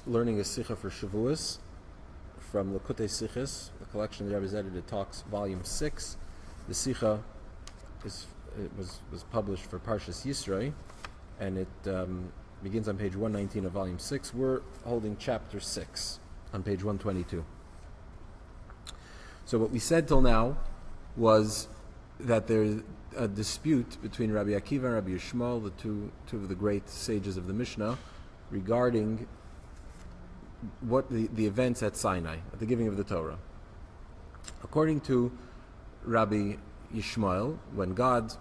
Learning a Sichot for Shavuos from Likkutei Sichos, the collection that Rebbe's edited talks, volume 6. The Sichot was published for Parshas Yitro, and it begins on page 119 of volume 6. We're holding chapter 6 on page 122. So what we said till now was that there's a dispute between Rabbi Akiva and Rabbi Yishmael, the two of the great sages of the Mishnah, regarding what the events at Sinai, at the giving of the Torah. According to Rabbi Yishmael, when God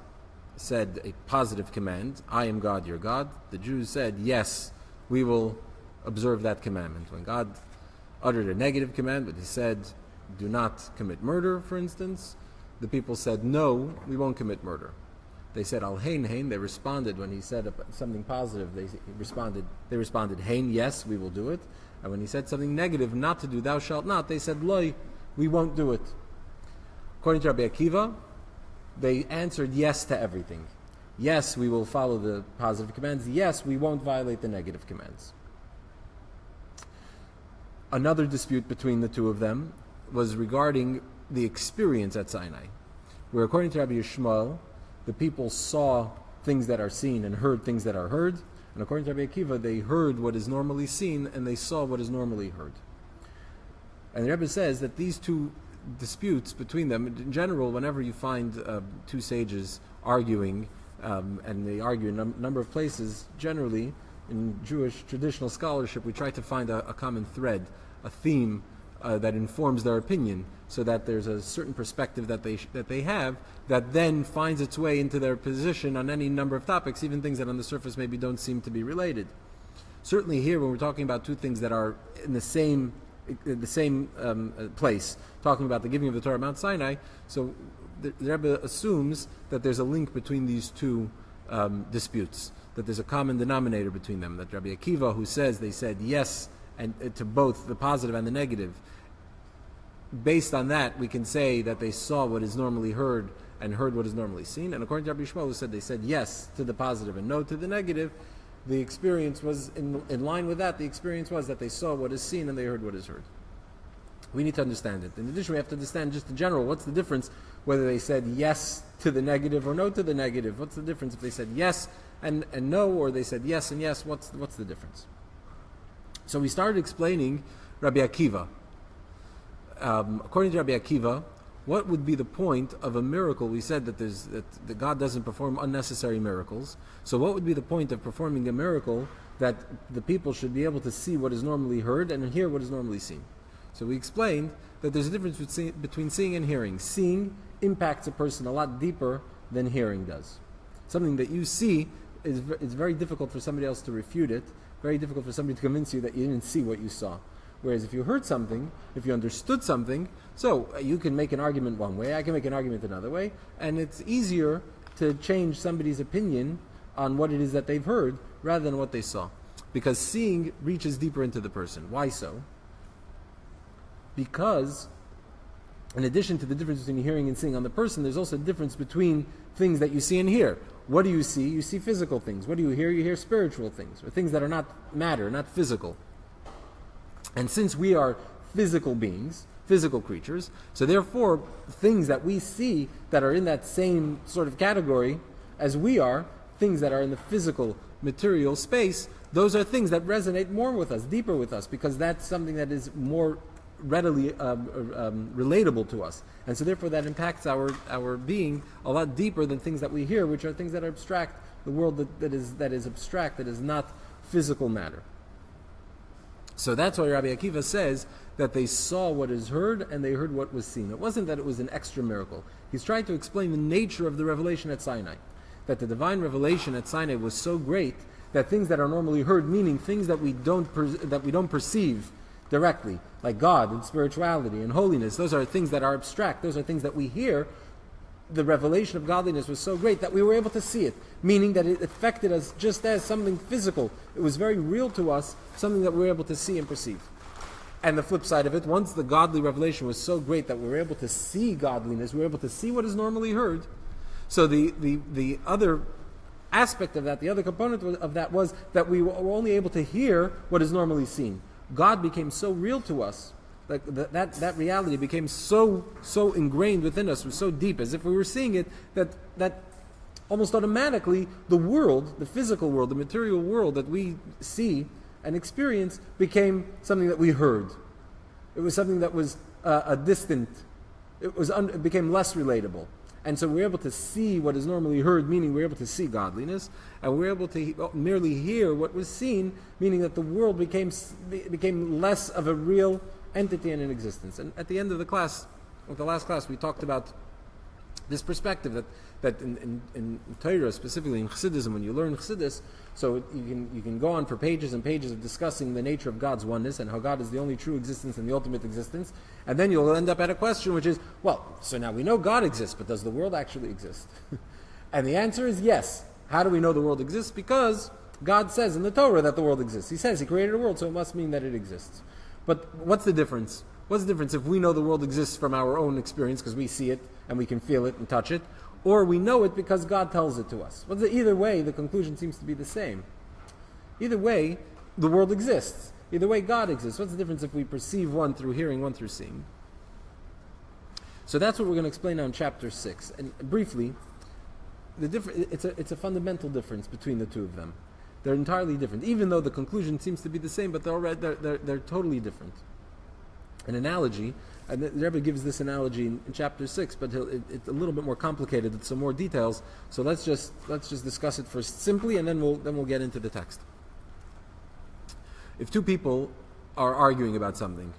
said a positive command, I am God, your God, the Jews said, yes, we will observe that commandment. When God uttered a negative commandment, he said, do not commit murder, for instance, the people said, no, we won't commit murder. They said, al hein hein. They responded when he said something positive. They responded, hein, yes, we will do it. And when he said something negative, not to do, thou shalt not, they said, loi, we won't do it. According to Rabbi Akiva, they answered yes to everything. Yes, we will follow the positive commands. Yes, we won't violate the negative commands. Another dispute between the two of them was regarding the experience at Sinai, where according to Rabbi Yishmael, the people saw things that are seen and heard things that are heard. And according to Rabbi Akiva, they heard what is normally seen and they saw what is normally heard. And the Rebbe says that these two disputes between them, in general, whenever you find two sages arguing, and they argue in a number of places, generally, in Jewish traditional scholarship, we try to find a common thread, a theme that informs their opinion, so that there's a certain perspective that they have that then finds its way into their position on any number of topics, even things that on the surface maybe don't seem to be related. Certainly here, when we're talking about two things that are in the same place, talking about the giving of the Torah at Mount Sinai, so the Rebbe assumes that there's a link between these two disputes, that there's a common denominator between them, that Rabbi Akiva, who says they said yes and to both the positive and the negative, based on that, we can say that they saw what is normally heard and heard what is normally seen. And according to Rabbi Yishmael, who said they said yes to the positive and no to the negative, the experience was in line with that. The experience was that they saw what is seen and they heard what is heard. We need to understand it. In addition, we have to understand just in general, what's the difference whether they said yes to the negative or no to the negative? What's the difference if they said yes and no, or they said yes and yes? What's the difference? So we started explaining Rabbi Akiva. According to Rabbi Akiva, what would be the point of a miracle? We said that God doesn't perform unnecessary miracles. So what would be the point of performing a miracle that the people should be able to see what is normally heard and hear what is normally seen? So we explained that there's a difference between seeing and hearing. Seeing impacts a person a lot deeper than hearing does. Something that you see is very difficult for somebody else to refute it, very difficult for somebody to convince you that you didn't see what you saw. Whereas if you heard something, if you understood something, so you can make an argument one way, I can make an argument another way, and it's easier to change somebody's opinion on what it is that they've heard rather than what they saw. Because seeing reaches deeper into the person. Why so? Because in addition to the difference between hearing and seeing on the person, there's also a difference between things that you see and hear. What do you see? You see physical things. What do you hear? You hear spiritual things, or things that are not matter, not physical. And since we are physical beings, physical creatures, so therefore things that we see that are in that same sort of category as we are, things that are in the physical material space, those are things that resonate more with us, deeper with us, because that's something that is more readily relatable to us. And so therefore that impacts our being a lot deeper than things that we hear, which are things that are abstract, the world that is abstract, that is not physical matter. So that's why Rabbi Akiva says that they saw what is heard and they heard what was seen. It wasn't that it was an extra miracle. He's trying to explain the nature of the revelation at Sinai. That the divine revelation at Sinai was so great that things that are normally heard, meaning things that we don't perceive directly, like God and spirituality and holiness, those are things that are abstract. Those are things that we hear. The revelation of godliness was so great that we were able to see it, meaning that it affected us just as something physical. It was very real to us, something that we were able to see and perceive. And the flip side of it, once the godly revelation was so great that we were able to see godliness, we were able to see what is normally heard. So the other aspect of that, the other component of that was that we were only able to hear what is normally seen. God became so real to us, like that reality became so ingrained within us, was so deep, as if we were seeing it, that almost automatically the world, the physical world, the material world that we see and experience became something that we heard. It was something that was a distant. It became less relatable. And so we're able to see what is normally heard, meaning we're able to see godliness, and we're able to merely hear what was seen, meaning that the world became less of a real entity and an existence. And at the end of the class, with the last class, we talked about this perspective that in Torah, specifically in Chassidism, when you learn Chassidus, so you can go on for pages and pages of discussing the nature of God's oneness and how God is the only true existence and the ultimate existence, and then you'll end up at a question which is, well, so now we know God exists, but does the world actually exist? And the answer is yes. How do we know the world exists? Because God says in the Torah that the world exists. He says He created a world, so it must mean that it exists. But what's the difference? What's the difference if we know the world exists from our own experience because we see it and we can feel it and touch it, or we know it because God tells it to us? Well, either way, the conclusion seems to be the same. Either way, the world exists. Either way, God exists. What's the difference if we perceive one through hearing, one through seeing? So that's what we're going to explain now in chapter 6. And briefly, it's a fundamental difference between the two of them. They're entirely different, even though the conclusion seems to be the same, but they're totally different. An analogy, and the Rebbe gives this analogy in chapter 6, but it's a little bit more complicated with some more details. So let's just discuss it first simply, and then we'll get into the text. If two people are arguing about something,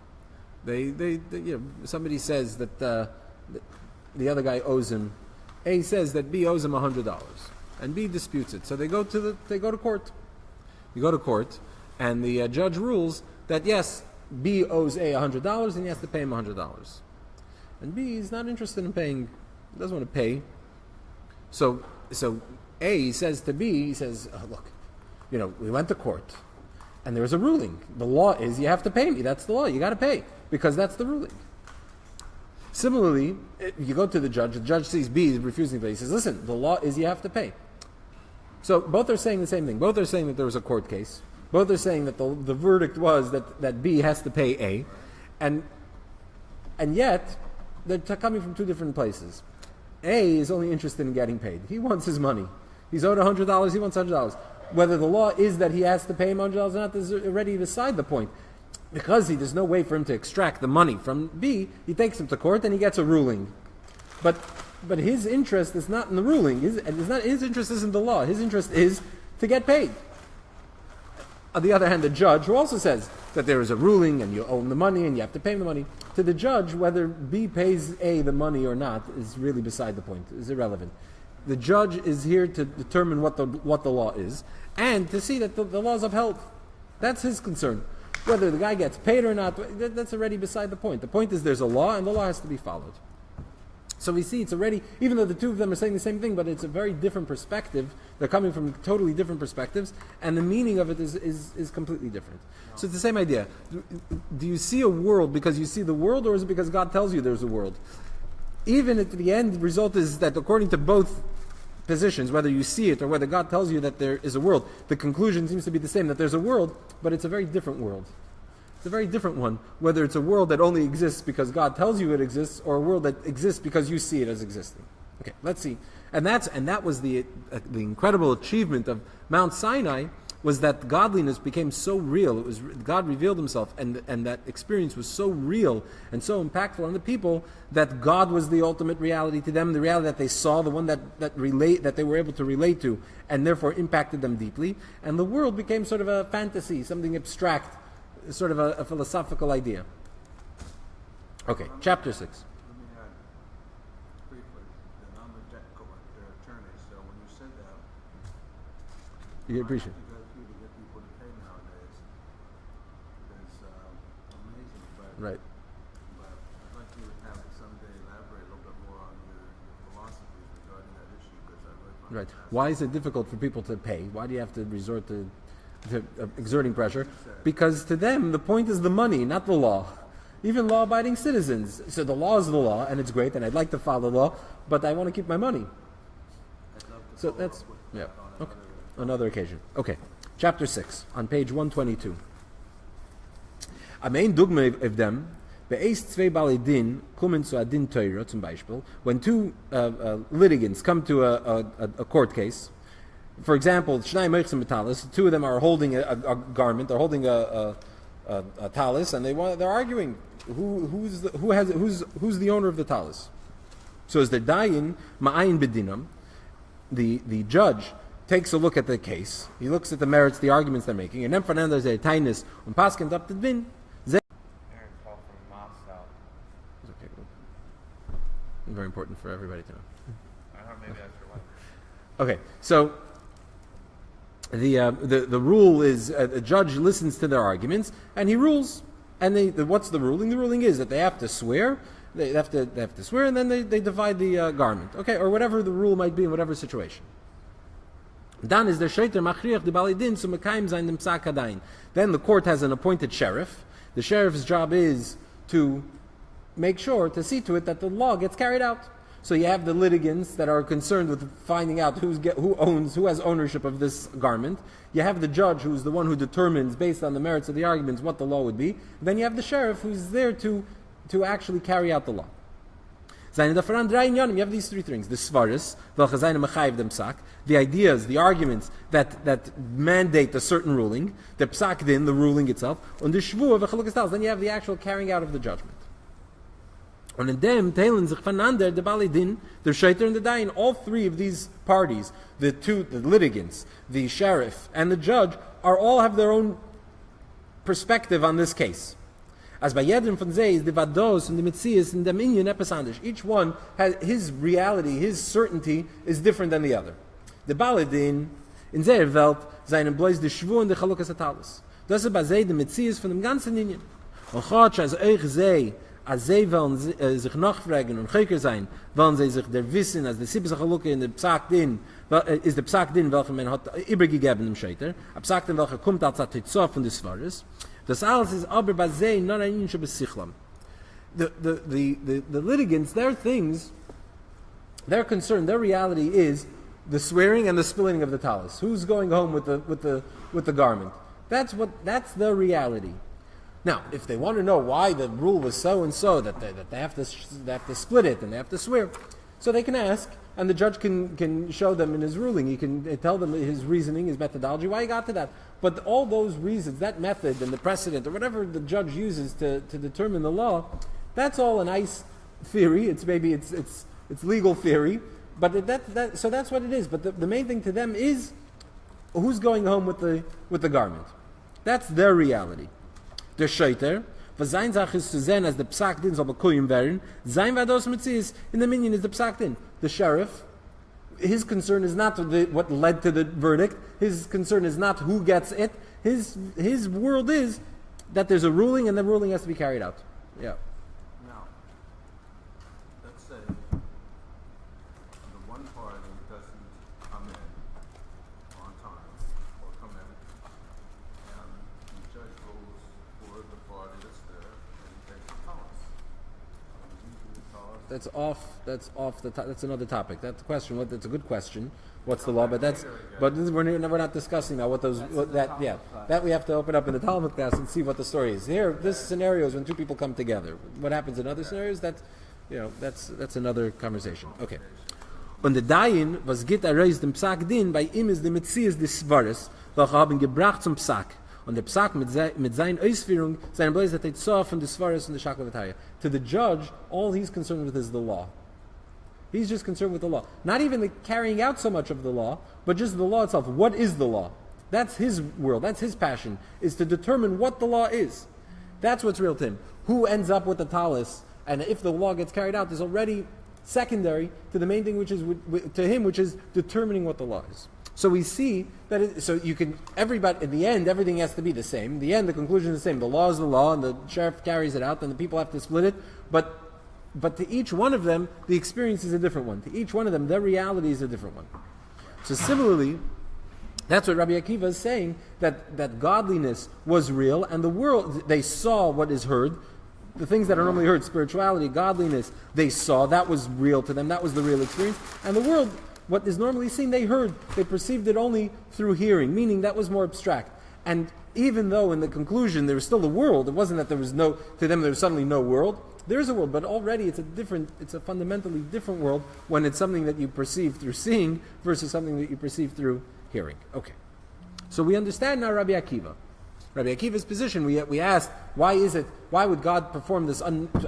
somebody says that the other guy owes him. A says that B owes him $100, and B disputes it. So they go to court. You go to court, and the judge rules that yes, B owes A $100, and he has to pay him $100. And B is not interested in paying, doesn't want to pay. So A says to B, he says, look, we went to court, and there's a ruling. The law is you have to pay me. That's the law. You got to pay, because that's the ruling. Similarly, you go to the judge sees B is refusing to pay. He says, listen, the law is you have to pay. So both are saying the same thing. Both are saying that there was a court case. Both are saying that the verdict was that B has to pay A. And yet, they're coming from two different places. A is only interested in getting paid. He wants his money. He's owed $100, he wants $100. Whether the law is that he has to pay him $100 or not is already beside the point. Because there's no way for him to extract the money from B, he takes him to court and he gets a ruling. But his interest is not in the ruling. His interest isn't the law. His interest is to get paid. On the other hand, the judge, who also says that there is a ruling and you owe him the money and you have to pay him the money, to the judge, whether B pays A the money or not is really beside the point, is irrelevant. The judge is here to determine what the law is and to see that the law is upheld. That's his concern. Whether the guy gets paid or not, that's already beside the point. The point is there's a law and the law has to be followed. So we see it's already, even though the two of them are saying the same thing, but it's a very different perspective. They're coming from totally different perspectives, and the meaning of it is completely different. So it's the same idea. Do you see a world because you see the world, or is it because God tells you there's a world? Even at the end, the result is that according to both positions, whether you see it or whether God tells you that there is a world, the conclusion seems to be the same, that there's a world, but it's a very different world. It's a very different one, whether it's a world that only exists because God tells you it exists, or a world that exists because you see it as existing. Okay, let's see. And that was the incredible achievement of Mount Sinai, was that godliness became so real. It was God revealed Himself, and that experience was so real and so impactful on the people that God was the ultimate reality to them, the reality that they saw, the one that they were able to relate to, and therefore impacted them deeply. And the world became sort of a fantasy, something abstract, sort of a philosophical idea. Okay, chapter 6. Let me add briefly that I'm a debt collector attorney, so when you said that, You appreciate it. you go through to get people to pay nowadays is amazing. Right. But I'd like you to have it someday elaborate a little bit more on your philosophies regarding that issue, because I really find Right. it fascinating. Why is it difficult for people to pay? Why do you have to resort to exerting pressure? Because to them, the point is the money, not the law. Even law-abiding citizens. So the law is the law, and it's great, and I'd like to follow the law, but I want to keep my money. I'd love to So follow that's up with yeah. that on Okay. Another occasion. Okay. Chapter 6, on page 122. A main dogma of them, when two litigants come to a court case, for example, two of them are holding a garment, they're holding a talis, and they're arguing who's the owner of the talis. So as they're dying, ma'ayin bedinam, the judge takes a look at the case. He looks at the merits, the arguments they're making, and then Fernando says, "Tainis und Paskin up the din." Okay, very important for everybody to know. Maybe that's your one. Okay, so the rule is the judge listens to their arguments and he rules. And what's the ruling? The ruling is that they have to swear. They have to swear, and then they divide the garment. Okay, or whatever the rule might be in whatever situation. Then is the sheiter machriach the balidin so mekayim zayin dem psak hadayin. Then the court has an appointed sheriff. The sheriff's job is to make sure, to see to it that the law gets carried out. So you have the litigants that are concerned with finding out who has ownership of this garment. You have the judge, who's the one who determines, based on the merits of the arguments, what the law would be. Then you have the sheriff, who's there to actually carry out the law. You have these three things: the svaris, the ideas, the arguments that mandate a certain ruling, the psak din, the ruling itself, and the shvu. Then you have the actual carrying out of the judgment. And in them, teilen sich voneinander, the balidin, the sheiter and the dayan, all three of these parties, the litigants, the sheriff, and the judge, all have their own perspective on this case. As by jedem von sie is the vados and the mitzias and the minyan episandish. Each one has his reality, his certainty is different than the other. The balidin in their Welt seinen bloß the shvu und the chalukas atalis. Das ist bei sie the mitzias von dem ganzen Minyan. Und Gott als euch sei, als sie wollen sich nachfragen und geker sein, wollen sie sich der wissen, als der sibse chaluka in der psak din ist der psak din, welcher man hat übergegeben im Scheiter, a psak din welcher kommt als Atitzor von des Svares. Das alles ist aber bei sie not ein Inch besichlam. The litigants, their things, their concern, their reality is the swearing and the spilling of the talis. Who's going home with the garment? That's their reality. Now, if they want to know why the rule was so and so, that they have to split it and they have to swear, so they can ask, and the judge can show them in his ruling. He can tell them his reasoning, his methodology, why he got to that. But all those reasons, that method and the precedent, or whatever the judge uses to determine the law, that's all a nice theory. It's legal theory, but so that's what it is. But the main thing to them is who's going home with the garment. That's their reality. Der Scheiter, was sein Sache ist zu sehen, als der Psak din soll bekoim werden, sein Vados Metzies in the Minyan is the Psak din. The sheriff, his concern is not what led to the verdict. His concern is not who gets it. His world is that there's a ruling and the ruling has to be carried out. Yeah. Now, let's say the one party doesn't come in on time or come in, and the judge rules for the party that's there and takes the talis. That's another topic. That's a question. That's a good question. What's the law? But we're not discussing now that we have to open up in the Talmud class and see what the story is. Here, this scenario is when two people come together. What happens in other scenarios? That's another conversation. Okay. Und der Dayin, was geht erreist dem Psak din, bei ihm ist die Metzies des Svares, welche haben gebracht zum Psak. Und der Psak mit seiner Ausführung, seine Bläser Teitzor von des Svares und der Shaklavataya. To the judge, all he's concerned with is the law. He's just concerned with the law. Not even the carrying out so much of the law, but just the law itself. What is the law? That's his world. That's his passion, is to determine what the law is. That's what's real to him. Who ends up with the talis, and if the law gets carried out, is already secondary to the main thing, which is to him, which is determining what the law is. So we see that. Everybody in the end, everything has to be the same. In the end, the conclusion is the same. The law is the law, and the sheriff carries it out, and the people have to split it. But to each one of them, the experience is a different one. To each one of them, their reality is a different one. So similarly, that's what Rabbi Akiva is saying, that godliness was real, and the world, they saw what is heard, the things that are normally heard, spirituality, godliness, they saw, that was real to them, that was the real experience. And the world, what is normally seen, they heard. They perceived it only through hearing, meaning that was more abstract. And even though in the conclusion there was still a world, it wasn't that there was to them there was suddenly no world. There is a world, but already it's a fundamentally different world when it's something that you perceive through seeing versus something that you perceive through hearing. Okay. So we understand now Rabbi Akiva. Rabbi Akiva's position, we asked, why would God perform this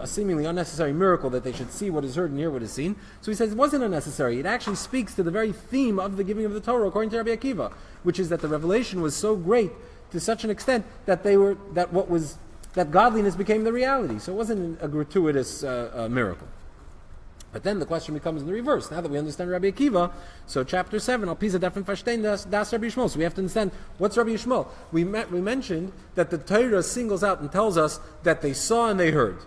seemingly unnecessary miracle that they should see what is heard and hear what is seen? So he says it wasn't unnecessary. It actually speaks to the very theme of the giving of the Torah, according to Rabbi Akiva, which is that the revelation was so great to such an extent that that godliness became the reality. So it wasn't a gratuitous miracle. But then the question becomes in the reverse. Now that we understand Rabbi Akiva, so chapter 7, Al Pisa Dafen Verstehen das Rabbi Yishmael. So we have to understand, what's Rabbi Yishmael? We mentioned that the Torah singles out and tells us that they saw and they heard.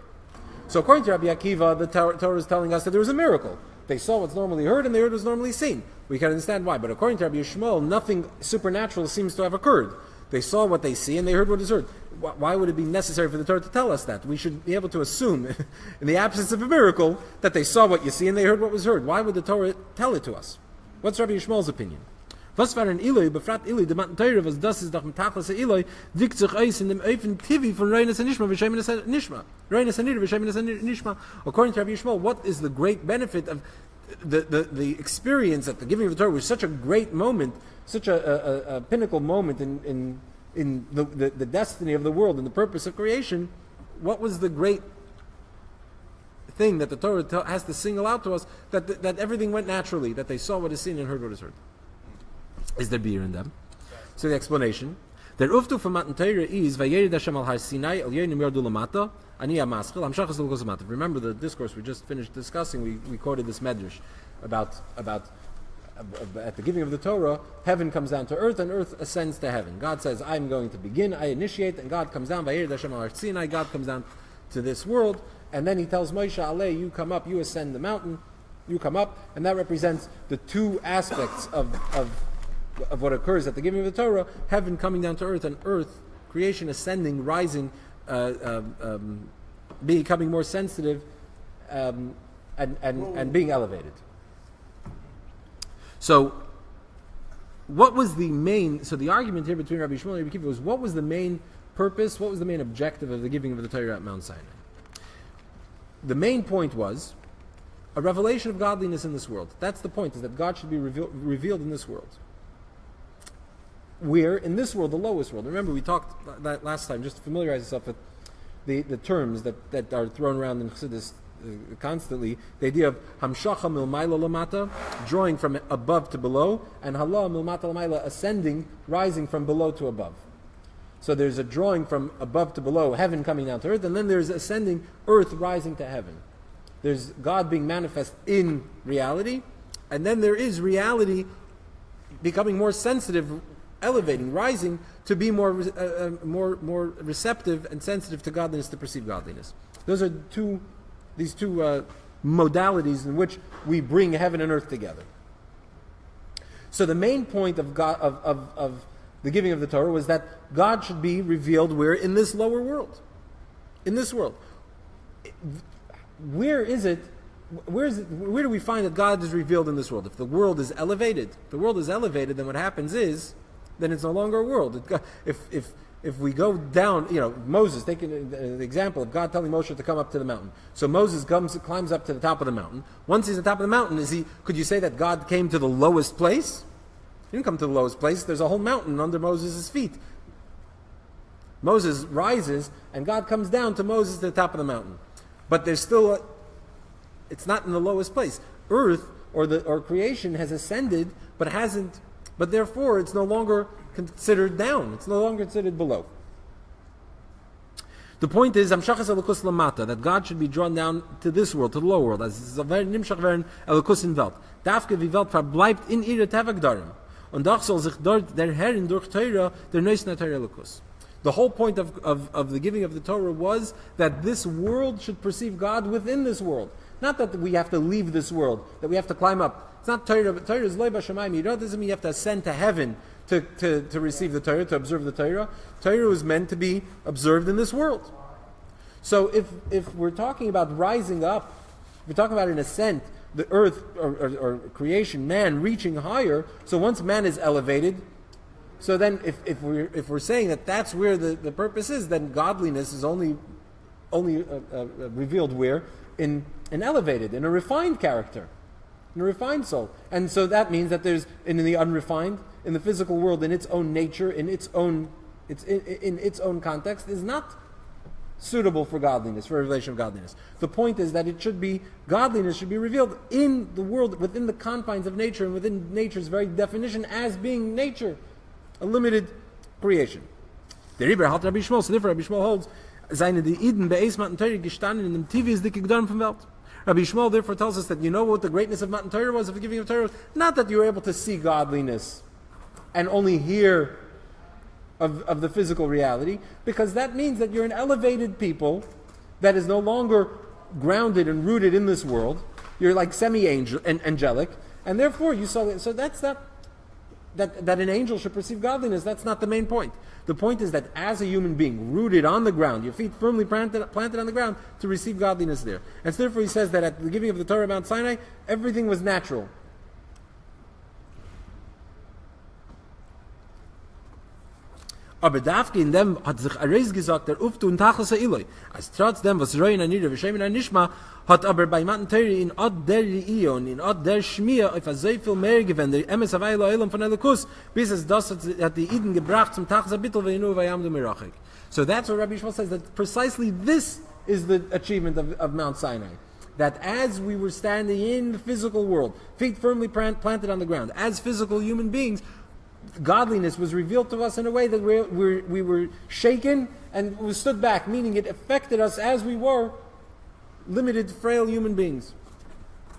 So according to Rabbi Akiva, the Torah is telling us that there was a miracle. They saw what's normally heard and they heard what's normally seen. We can understand why. But according to Rabbi Yishmael, nothing supernatural seems to have occurred. They saw what they see and they heard what is heard. Why would it be necessary for the Torah to tell us that? We should be able to assume, in the absence of a miracle, that they saw what you see and they heard what was heard. Why would the Torah tell it to us? What's Rabbi Yishmael's opinion? Was war ein Eloi, befragt Eloi, der Matten Teure, was das ist doch im Tachlis Eloi, wirkt sich aus in dem Öfen Tivi von Reines Nishma, Veshemenes Nishma. Reines Nishma, Veshemenes Nishma. According to Rabbi Yishmael, what is the great benefit of the experience at the giving of the Torah was such a great moment, such a pinnacle moment in the destiny of the world and the purpose of creation? What was the great thing that the Torah has to single out to us, that everything went naturally, that they saw what is seen and heard what is heard? Is there beer in them? So the explanation. Der Uftu from Matan Torah is Vayerid Hashem al Har Sinai al Yonim Yordu Lamata Ani Amaschil Amshachas L'Lukos Lamata. Remember the discourse we just finished discussing. We quoted this medrash about at the giving of the Torah, heaven comes down to earth and earth ascends to heaven. God says, I'm going to begin, I initiate, and God comes down, Vayerid Hashem al Har Sinai, God comes down to this world, and then he tells Moshe, Ale, you come up, you ascend the mountain, you come up, and that represents the two aspects of what occurs at the giving of the Torah: heaven coming down to earth, and earth, creation ascending, rising, becoming more sensitive, and being elevated. So, what was the main? So the argument here between Rabbi Yishmael and Rabbi Akiva was, what was the main purpose? What was the main objective of the giving of the Torah at Mount Sinai? The main point was a revelation of godliness in this world. That's the point: is that God should be revealed in this world. We're in this world, the lowest world. Remember, we talked that last time, just to familiarize yourself with the terms that are thrown around in Chassidus constantly. The idea of Hamshacha milmayla lamata, drawing from above to below, and Hala milmata lamayla, ascending, rising from below to above. So there's a drawing from above to below, heaven coming down to earth, and then there's ascending, earth rising to heaven. There's God being manifest in reality, and then there is reality becoming more sensitive, elevating, rising to be more receptive and sensitive to godliness, to perceive godliness. Those are these two modalities in which we bring heaven and earth together. So the main point of God, of the giving of the Torah, was that God should be revealed where? In this lower world. In this world. Where do we find that God is revealed in this world? If the world is elevated, then what happens is, then it's no longer a world. If we go down, Moses, taking the example of God telling Moshe to come up to the mountain. So Moses climbs up to the top of the mountain. Once he's at the top of the mountain, could you say that God came to the lowest place? He didn't come to the lowest place. There's a whole mountain under Moses' feet. Moses rises, and God comes down to Moses to the top of the mountain. But there's still it's not in the lowest place. Earth or creation has ascended, but therefore it's no longer considered down. It's no longer considered below. The point is, Amshachas Elokus Lamata, that God should be drawn down to this world, to the lower world, as Nimshach werden Elokus in Welt. Dafke wie Welt verbleibt in ihre Tevakdarim. Und doch soll sich dort der Herrin durch Teira der Neusner Teira Elokus. The whole point of the giving of the Torah was that this world should perceive God within this world. Not that we have to leave this world, that we have to climb up. It's not Torah, but Torah is Loi B'Shamayim. It doesn't mean you have to ascend to heaven to receive the Torah, to observe the Torah. Torah was meant to be observed in this world. So if we're talking about rising up, if we're talking about an ascent, the earth or creation, man reaching higher. So once man is elevated, so then if we're saying that that's where the purpose is, then godliness is only revealed where? In an elevated, in a refined character, in a refined soul. And so that means that there's in the unrefined, in the physical world, in its own nature, in its own context, is not suitable for godliness, for revelation of godliness. The point is that godliness should be revealed in the world, within the confines of nature, and within nature's very definition as being nature, a limited creation. The Rebbe halt Rabbi Shmuel, so therefore Rabbi Shmuel holds, seine die Iden be'eis Matan Torah gestanden in dem Tivis dicke Gdorm from Welt. Rabbi Shmuel therefore tells us that you know what the greatness of Matan Torah was, of the giving of Torah was? Not that you were able to see godliness and only hear of the physical reality, because that means that you're an elevated people that is no longer grounded and rooted in this world. You're like semi-angelic, and therefore you saw that. So that's not that an angel should perceive godliness. That's not the main point. The point is that as a human being, rooted on the ground, your feet firmly planted on the ground, to receive godliness there. And so therefore he says that at the giving of the Torah at Mount Sinai, everything was natural. Aber dafke in dem hat sich Ares gesagt, der Uftu und Tachlis Ha'iloi. Als trotzdem, was Roin Anira, Veshemin Anishma, hat aber bei Matan Torah in Ad der Ri'io und in Ad der Shmiya auf so viel mehr gewinnt, der Emes Havayla Elam von Elikus, bis es das hat die Iden gebracht zum Tachlis Ha'bittel, Ve'inu Vayamdu Mirachik. So that's what Rabbi Shmuel says, that precisely this is the achievement of Mount Sinai. That as we were standing in the physical world, feet firmly planted on the ground, as physical human beings, godliness was revealed to us in a way that we were shaken and we stood back, meaning it affected us as we were limited, frail human beings,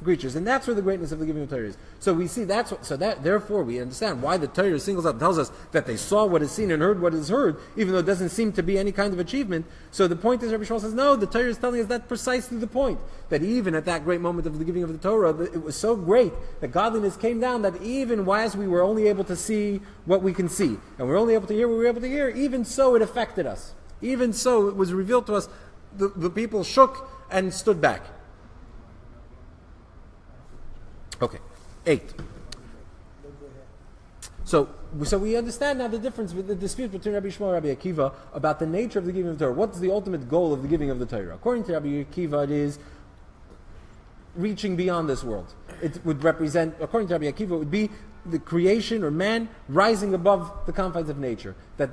creatures. And that's where the greatness of the giving of Torah is. So we see therefore we understand why the Torah singles out and tells us that they saw what is seen and heard what is heard, even though it doesn't seem to be any kind of achievement. So the point is, Rabbi Shmuel says, no, the Torah is telling us that precisely the point. That even at that great moment of the giving of the Torah, it was so great that godliness came down that even as we were only able to see what we can see, and we're only able to hear what we're able to hear, even so it affected us. Even so it was revealed to us, the people shook and stood back. Okay, 8. So we understand now the difference with the dispute between Rabbi Shmuel and Rabbi Akiva about the nature of the giving of the Torah. What's the ultimate goal of the giving of the Torah? According to Rabbi Akiva, it is reaching beyond this world. It would represent, according to Rabbi Akiva, it would be the creation or man rising above the confines of nature. That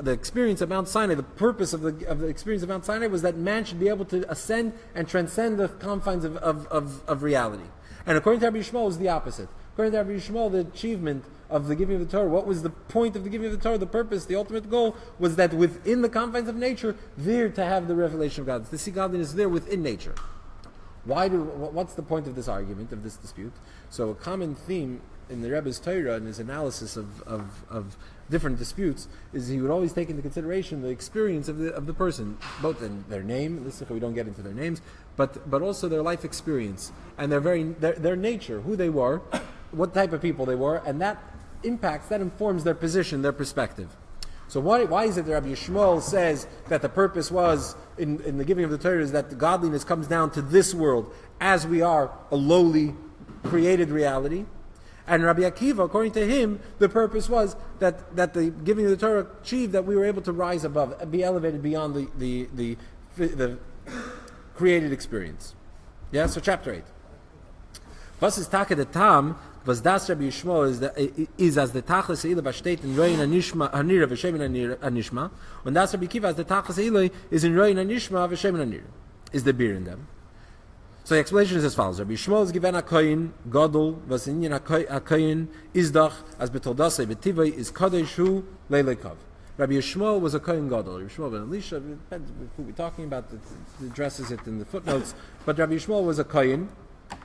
the experience of Mount Sinai, the purpose of the experience of Mount Sinai was that man should be able to ascend and transcend the confines of reality. And according to Rabbi Shmuel, is the opposite. According to Rabbi Shmuel, the achievement of the giving of the Torah, what was the point of the giving of the Torah, the purpose, the ultimate goal, was that within the confines of nature, there to have the revelation of God, to see godliness there within nature. What's the point of this argument, of this dispute? So a common theme in the Rebbe's Torah and his analysis of different disputes is he would always take into consideration the experience of the person, both in their name, we don't get into their names, but also their life experience and their nature, who they were, what type of people they were, and that informs their position, their perspective. So why is it that Rabbi Shmuel says that the purpose was in the giving of the Torah is that the godliness comes down to this world as we are a lowly created reality? And Rabbi Akiva, according to him, the purpose was that the giving of the Torah achieved that we were able to rise above, be elevated beyond the created experience. Yeah, so chapter 8. Was ist Tage der Tam, was das Rabbi Yishmael is as the Tachlis Eile was steht in Roin Hanira v'Shem Anishma, und das Rabbi Akiva as the Tachlis Eile is in Roin Anishma v'Shem Anira, is the beer in them. So the explanation is as follows. Rabbi Yishmael is given a koyin, Godel, was in a koyin, is doch, as betodase, betivai, is kadosh hu, leilekov. Rabbi Yishmael was a koyin Godel. Rabbi Yishmael ben Elisha, depends who we're talking about, it addresses it in the footnotes, but Rabbi Yishmael was a koyin.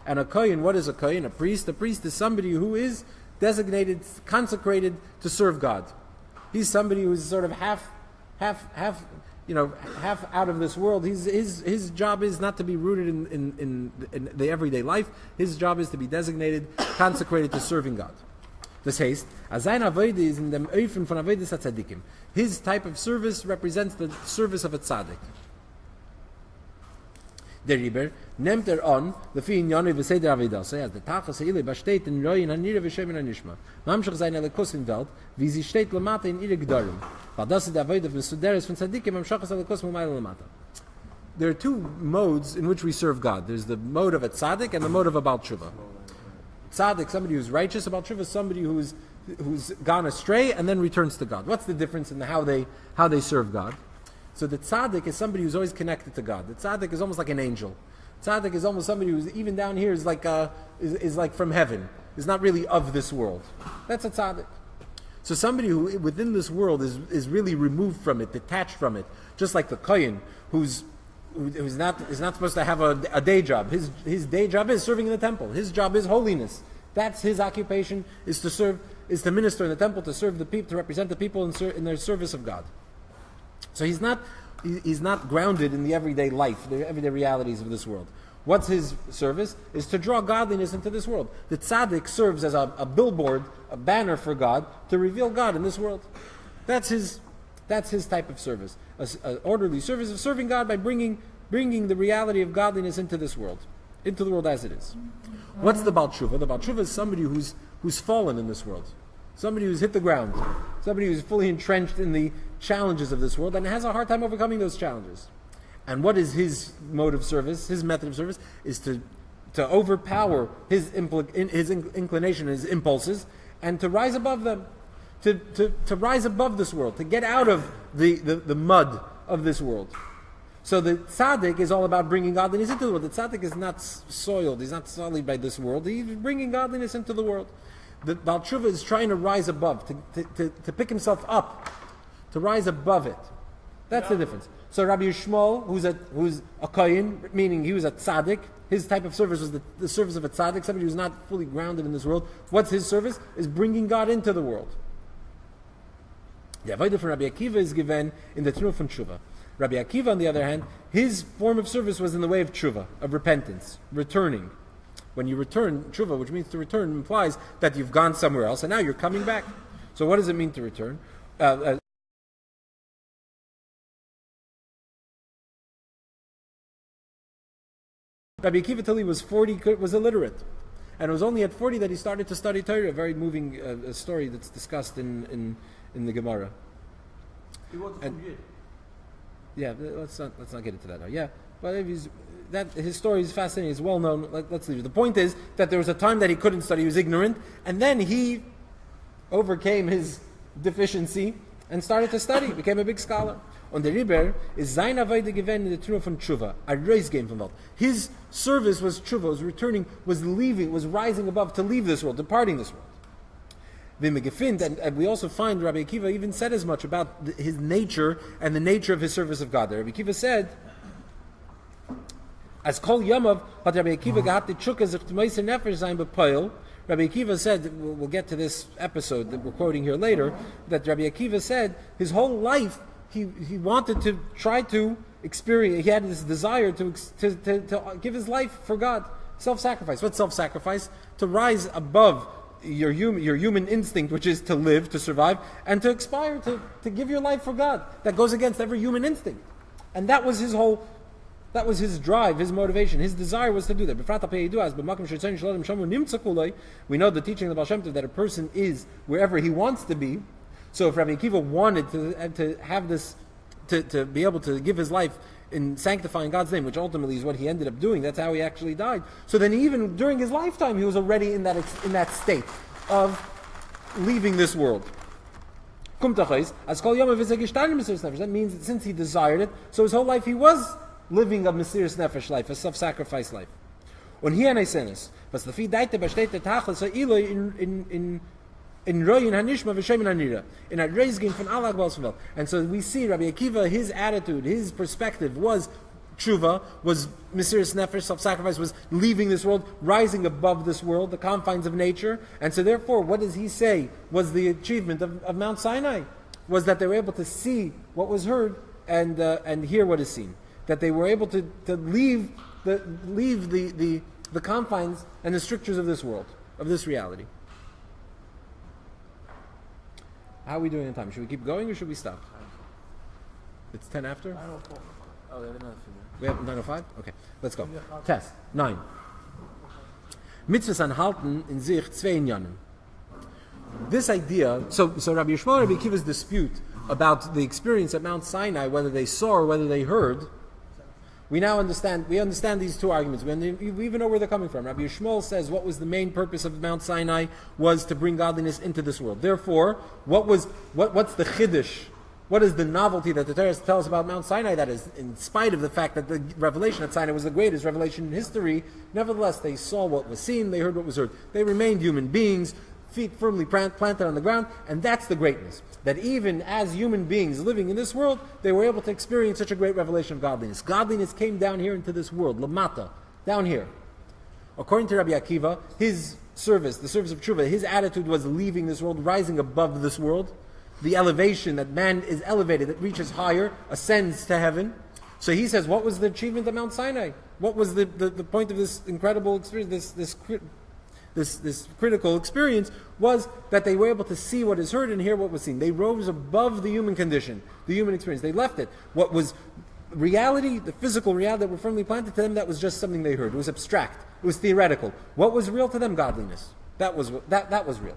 And a kohen, what is a kohen? A priest. A priest is somebody who is designated, consecrated to serve God. He's somebody who is sort of half out of this world. His job is not to be rooted in the everyday life. His job is to be designated, consecrated to serving God. Das heißt, sein Avoide is in dem Öfen von Avoides HaTzadikim. His type of service represents the service of a tzaddik. Der Riber nimmt on the fin Yoni v'seder Avidah. So as the Tachas Ha'ilei besteht in Royin Hanira v'Shem Hanishma. Mamshach seine Lekos in Welt, wie sie steht Lamata in ihre Gedorim. Weil das ist der Avodah von Suderes von Tzadikim, Mamshachas Lekos Mumayla Lamata. There are two modes in which we serve God. There's the mode of a tzaddik and the mode of a Baal Tshuva. Tzaddik, somebody who's righteous. A Baal Tshuva is somebody who's gone astray and then returns to God. What's the difference in how they serve God? So the tzaddik is somebody who's always connected to God. The tzaddik is almost like an angel. Tzaddik is almost somebody who's even down here is like from heaven. Is not really of this world. That's a tzaddik. So somebody who within this world is really removed from it, detached from it, just like the kohen who's not supposed to have a day job. His day job is serving in the temple. His job is holiness. That's his occupation, is to minister in the temple, to serve the people, to represent the people in their service of God. So he's not grounded in the everyday life, the everyday realities of this world. What's his service? Is to draw godliness into this world. The tzaddik serves as a billboard, a banner for God, to reveal God in this world. That's his type of service. An orderly service of serving God by bringing the reality of godliness into this world, into the world as it is. What's the Baal Tshuva? The Baal Tshuva is somebody who's fallen in this world. Somebody who's hit the ground. Somebody who's fully entrenched in the challenges of this world and has a hard time overcoming those challenges. And what is his mode of service, his method of service, is to overpower his inclination, his impulses, and to rise above them. To rise above this world, to get out of the mud of this world. So the tzaddik is all about bringing godliness into the world. The tzaddik is not soiled, he's not sullied by this world, he's bringing godliness into the world. The Baal Tshuva is trying to rise above, to pick himself up, to rise above it. That's the difference. So Rabbi Yishmael, who's a kohen, meaning he was a tzaddik, his type of service was the service of a tzaddik, somebody who's not fully grounded in this world. What's his service? Is bringing God into the world. The avodah from Rabbi Akiva is given in the Tnua from Tshuva. Rabbi Akiva, on the other hand, his form of service was in the way of Tshuva, of repentance, returning. When you return, Tshuva, which means to return, implies that you've gone somewhere else and now you're coming back. So what does it mean to return? Rabbi Akiva, till he was 40, was illiterate. And it was only at 40 that he started to study Torah, a very moving story that's discussed in the Gemara. He wasn't from Yid. Yeah, let's not get into that now. Yeah, but his story is fascinating. It's well known. Let's leave it. The point is that there was a time that he couldn't study. He was ignorant, and then he overcame his deficiency and started to study. Became a big scholar. On the Riber is sein avodah given in the Tnua from Tshuva. A raise game from Welt. His service was Tshuva, was returning, was leaving, was rising above to leave this world, departing this world. And we also find Rabbi Akiva even said as much about his nature and the nature of his service of God. Rabbi Akiva said, as Kol Yamav, had Rabbi Akiva gehabt die Tshuka sich t'moiser nefesh sein bepoil. Rabbi Akiva said, we'll get to this episode that we're quoting here later, that Rabbi Akiva said his whole life he wanted to try to experience, he had this desire to give his life for God. Self-sacrifice. What's self-sacrifice? To rise above your human instinct, which is to live, to survive, and to expire, to give your life for God. That goes against every human instinct. And that was his drive, his motivation, his desire was to do that. We know the teaching of the Baal Shem Tov that a person is wherever he wants to be. So if Rabbi Akiva wanted to have this, to be able to give his life in sanctifying God's name, which ultimately is what he ended up doing. That's how he actually died. So then even during his lifetime, he was already in that state of leaving this world. That means that since he desired it, so his whole life he was living a Mesiras Nefesh life, a self-sacrifice life. Und hier eine Sinnes, was the Fidaite besteht der Tachel so in Royin Hanishma v'Shem Hanira, in a reisging von Allah Gbals von Welt. And so we see Rabbi Akiva, his attitude, his perspective was tshuva, was Mesiras Nefesh, self-sacrifice, was leaving this world, rising above this world, the confines of nature. And so therefore, what does he say was the achievement of Mount Sinai? Was that they were able to see what was heard and hear what is seen. That they were able to leave the confines and the strictures of this world, of this reality. How are we doing in time? Should we keep going or should we stop? It's 10 after? I don't know. Oh, we have another few. We have 905? Okay, let's go. Test. 9. Mitzvahs anhalten in sich zwei Inyanim. This idea, so Rabbi Yishmael and Rabbi Akiva's dispute about the experience at Mount Sinai, whether they saw or whether they heard, we understand these two arguments. We even know where they're coming from. Rabbi Yishmael says what was the main purpose of Mount Sinai was to bring godliness into this world. Therefore, what's the chiddush? What is the novelty that the Torah tells about Mount Sinai? That is, in spite of the fact that the revelation at Sinai was the greatest revelation in history, nevertheless they saw what was seen, they heard what was heard. They remained human beings, feet firmly planted on the ground, and that's the greatness. That even as human beings living in this world, they were able to experience such a great revelation of godliness. Godliness came down here into this world, lamata, down here. According to Rabbi Akiva, his service, the service of tshuva, his attitude was leaving this world, rising above this world. The elevation, that man is elevated, that reaches higher, ascends to heaven. So he says, what was the achievement of Mount Sinai? What was the point of this incredible experience, this critical experience, was that they were able to see what is heard and hear what was seen. They rose above the human condition, the human experience. They left it. What was reality, the physical reality that were firmly planted to them, that was just something they heard. It was abstract. It was theoretical. What was real to them? Godliness. That was real.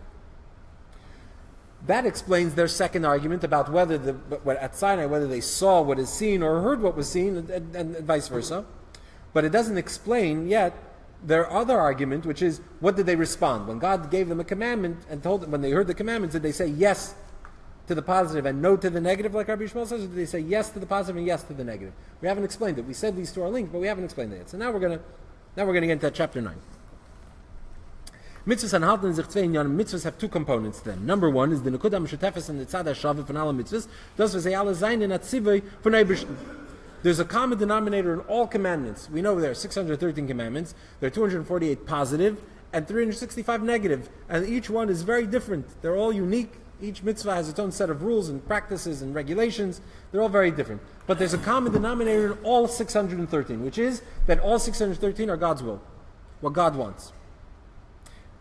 That explains their second argument about whether at Sinai, whether they saw what is seen or heard what was seen, and vice versa. But it doesn't explain yet their other argument, which is, what did they respond? When God gave them a commandment and told them, when they heard the commandments, did they say yes to the positive and no to the negative, like Rabbi Yishmael says, or did they say yes to the positive and yes to the negative? We haven't explained it. We said these two are linked, but we haven't explained it yet. So now we're going to get into chapter 9. Mitzvahs anhalten sich zwei Inyanim. Mitzvahs have two components to them. Number one is the Nekuda Meshutefes and the Tzad HaShaveh von alle Mitzvahs. Das, was sie alle sein in Atzivoi von Eibishten. There's a common denominator in all commandments. We know there are 613 commandments. There are 248 positive and 365 negative. And each one is very different. They're all unique. Each mitzvah has its own set of rules and practices and regulations. They're all very different. But there's a common denominator in all 613, which is that all 613 are God's will, what God wants.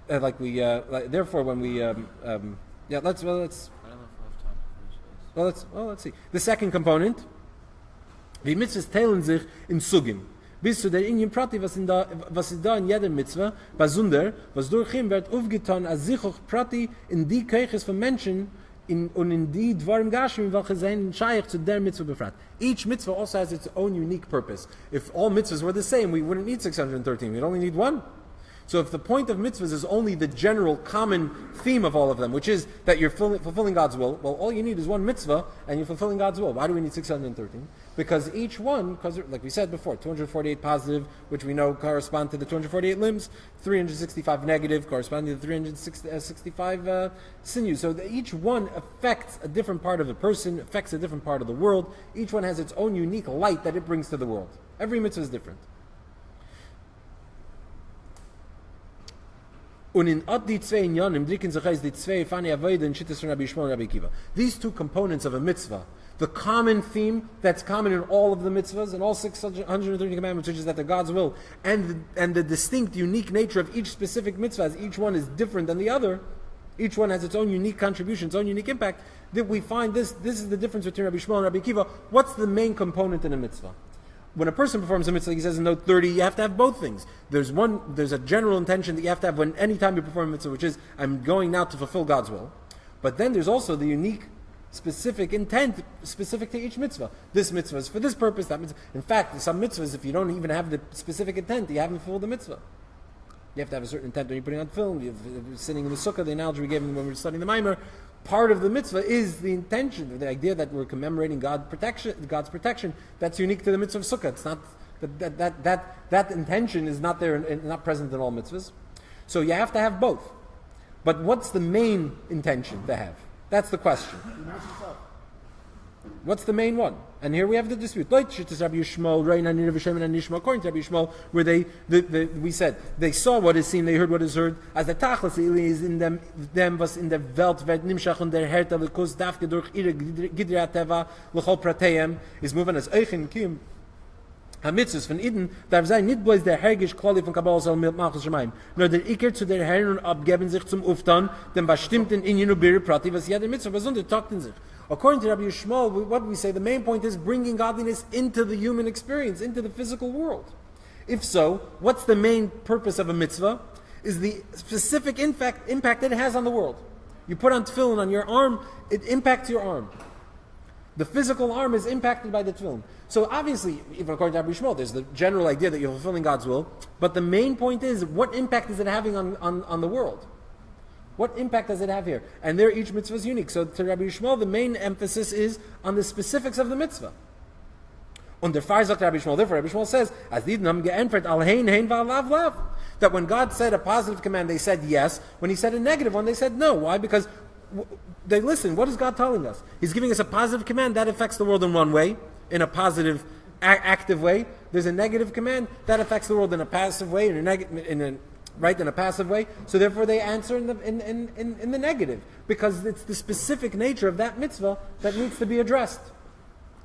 Therefore, when we, let's. I don't know if we'll have time to finish this. Let's see. The second component, die Mitzvahs teilen sich in Sugim. Bis zu der Inyan Prati, was ist da in jeder Mitzvah, besonder, was durch ihn wird aufgetan, als Sichot Prati in die Kirches von Menschen und in die Dvarim Gashim, welche sein Shaykh zu der Mitzvah befragt. Each mitzvah also has its own unique purpose. If all mitzvahs were the same, we wouldn't need 613. We'd only need one. So if the point of mitzvahs is only the general common theme of all of them, which is that you're fulfilling God's will, well, all you need is one mitzvah and you're fulfilling God's will. Why do we need 613? Because each one, like we said before, 248 positive, which we know correspond to the 248 limbs, 365 negative, corresponding to the 365 sinews. So each one affects a different part of the person, affects a different part of the world. Each one has its own unique light that it brings to the world. Every mitzvah is different. Und in die zwei Inyanim dricken sich die zwei Fani Avodah in Shittas von Rabbi Yishmael and Rabbi Akiva. These two components of a mitzvah, the common theme that's common in all of the mitzvahs and all 630 commandments, which is that they're God's will, and the distinct, unique nature of each specific mitzvah, as each one is different than the other, each one has its own unique contribution, its own unique impact, that we find this is the difference between Rabbi Yishmael and Rabbi Akiva. What's the main component in a mitzvah? When a person performs a mitzvah, he says in note 30, you have to have both things. There's a general intention that you have to have any time you perform a mitzvah, which is, I'm going now to fulfill God's will. But then there's also the unique, specific intent, specific to each mitzvah. This mitzvah is for this purpose, that mitzvah. In fact, some mitzvahs, if you don't even have the specific intent, you haven't fulfilled the mitzvah. You have to have a certain intent when you're putting on film, you're sitting in the sukkah, the analogy we gave when we were studying the Maimer. Part of the mitzvah is the intention, the idea that we're commemorating God's protection. That's unique to the mitzvah of sukkah. It's not that intention is not there, not present in all mitzvahs. So you have to have both. But what's the main intention to have? That's the question. What's the main one? And here we have the dispute. According to Rabbi Yishmael, where we said they saw what is seen, they heard what is heard. As the tachlis is in them was in der Welt wird nimshach und der Herr lekus dafke durch ihre gidra teva lechol prateim is moving as eichen kim. Hamitzvos von Eden darf sein nicht bloß der hergisch Quali von Kabbalah soll mit Malchus Shemaim, nur der Iker zu der Herren und abgeben sich zum Uftan, dem bestimmten Inyan und Biri Prati, was jeder Mitzvah besonders tagt in sich. According to Rabbi Yishmael, what do we say? The main point is bringing godliness into the human experience, into the physical world. If so, what's the main purpose of a mitzvah? Is the specific impact that it has on the world. You put on tefillin on your arm, it impacts your arm. The physical arm is impacted by the tefillin. So obviously, even according to Rabbi Yishmael, there's the general idea that you're fulfilling God's will, but the main point is, what impact is it having on the world? What impact does it have here? And there, each mitzvah is unique. So to Rabbi Yishmael, the main emphasis is on the specifics of the mitzvah. Under Farzak Rabbi Yishmael, therefore Rabbi Yishmael says, "As didnam ge'enfert al hein hein va'alav lav." That when God said a positive command, they said yes. When He said a negative one, they said no. Why? Because they listen. What is God telling us? He's giving us a positive command that affects the world in one way, in a positive, active way. There's a negative command that affects the world in a passive way, in a passive way. So therefore, they answer in the negative, because it's the specific nature of that mitzvah that needs to be addressed,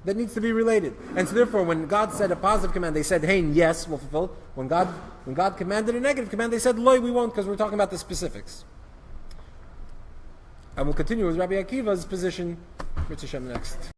that needs to be related. And so therefore, when God said a positive command, they said, "Hein, yes, we'll fulfill." When God commanded a negative command, they said, "Loi, we won't," because we're talking about the specifics. And we'll continue with Rabbi Akiva's position. Mitzvah Shem next.